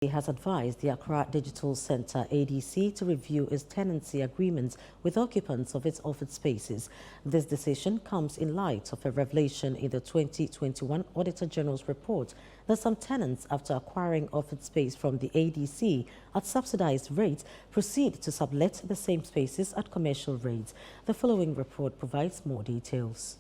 has advised the Accra Digital Centre ADC to review its tenancy agreements with occupants of its office spaces. This decision comes in light of a revelation in the 2021 Auditor General's report that some tenants, after acquiring office space from the ADC at subsidized rates, proceed to sublet the same spaces at commercial rates. The following report provides more details.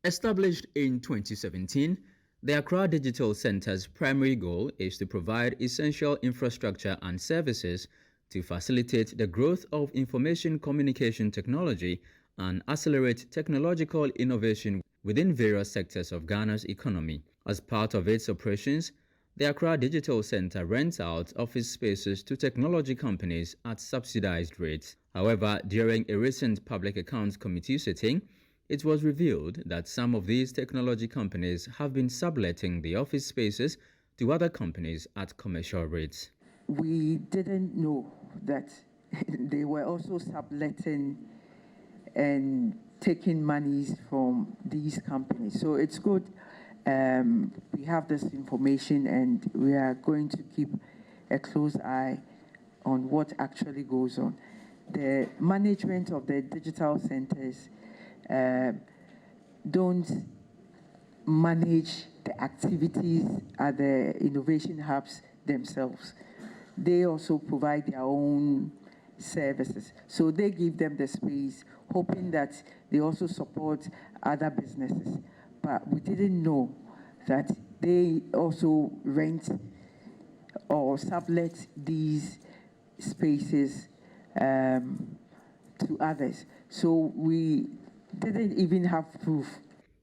Established in 2017, the Accra Digital Centre's primary goal is to provide essential infrastructure and services to facilitate the growth of information communication technology and accelerate technological innovation within various sectors of Ghana's economy. As part of its operations, the Accra Digital Centre rents out office spaces to technology companies at subsidized rates. However, during a recent Public Accounts Committee sitting, it was revealed that some of these technology companies have been subletting the office spaces to other companies at commercial rates. We didn't know that they were also subletting and taking monies from these companies. So it's good we have this information, and we are going to keep a close eye on what actually goes on. The management of the digital centers don't manage the activities at the innovation hubs themselves. They also provide their own services. So they give them the space, hoping that they also support other businesses. But we didn't know that they also rent or sublet these spaces to others. So we didn't even have proof.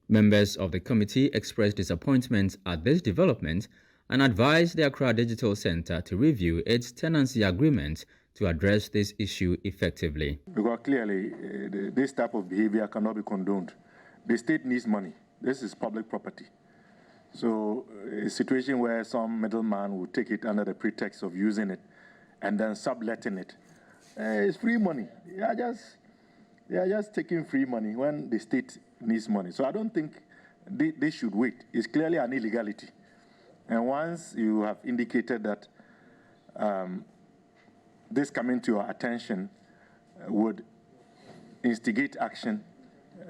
Members of the committee expressed disappointment at this development and advised the Accra Digital Centre to review its tenancy agreement to address this issue effectively. Because clearly, this type of behavior cannot be condoned. The state needs money. This is public property. So a situation where some middleman will take it under the pretext of using it and then subletting it, it's free money. They are just taking free money when the state needs money. So I don't think they should wait. It's clearly an illegality. And once you have indicated that this coming to your attention would instigate action,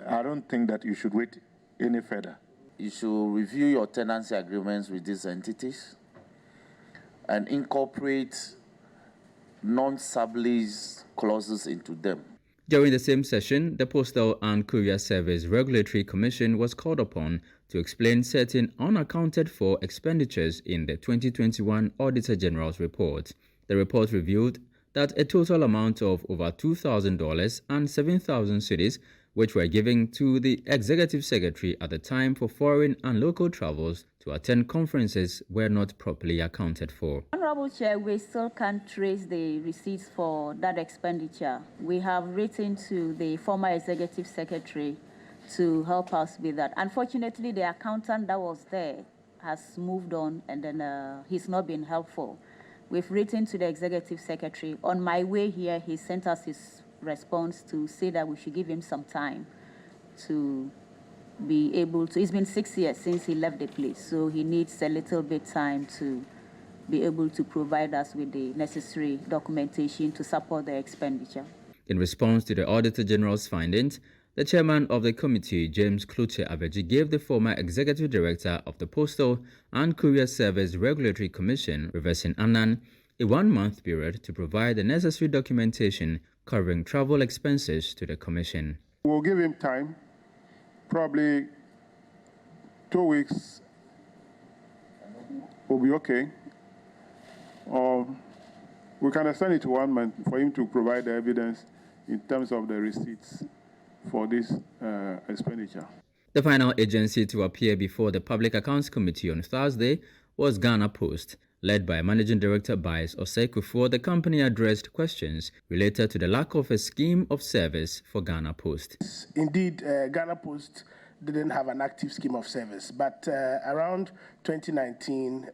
I don't think that you should wait any further. You should review your tenancy agreements with these entities and incorporate non-sublease clauses into them. During the same session, the Postal and Courier Service Regulatory Commission was called upon to explain certain unaccounted for expenditures in the 2021 Auditor General's report. The report revealed that a total amount of over $2,000 and 7,000 cedis, which were given to the Executive Secretary at the time for foreign and local travels to attend conferences, were not properly accounted for. Honorable Chair, we still can't trace the receipts for that expenditure. We have written to the former Executive Secretary to help us with that. Unfortunately, the accountant that was there has moved on, and then he's not been helpful. We've written to the Executive Secretary. On my way here, he sent us his response to say that we should give him some time to be able to. It's been 6 years since he left the place, so he needs a little bit time to be able to provide us with the necessary documentation to support the expenditure. In response to the Auditor General's findings, the chairman of the committee, James Kluche Abeji, gave the former executive director of the Postal and Courier Service Regulatory Commission, Reversing Annan, a 1-month period to provide the necessary documentation covering travel expenses to the Commission. We'll give him time, probably 2 weeks will be okay. Or we can extend it to 1 month for him to provide the evidence in terms of the receipts for this expenditure. The final agency to appear before the Public Accounts Committee on Thursday was Ghana Post. Led by Managing Director Bias Osei-Kufuor, the company addressed questions related to the lack of a scheme of service for Ghana Post. Indeed, Ghana Post didn't have an active scheme of service, but around 2019,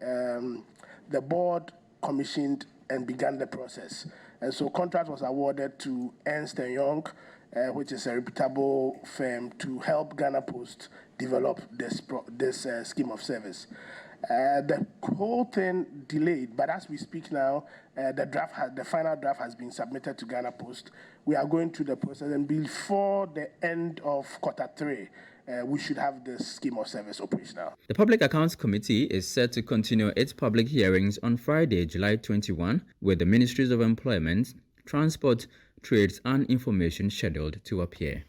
the board commissioned and began the process. And so contract was awarded to Ernst & Young, which is a reputable firm, to help Ghana Post develop this scheme of service. The whole thing delayed, but as we speak now, the final draft has been submitted to Ghana Post. We are going through the process, and before the end of Q3, we should have the scheme of service operational. The Public Accounts Committee is set to continue its public hearings on Friday, July 21, with the Ministries of Employment, Transport, Trades and Information scheduled to appear.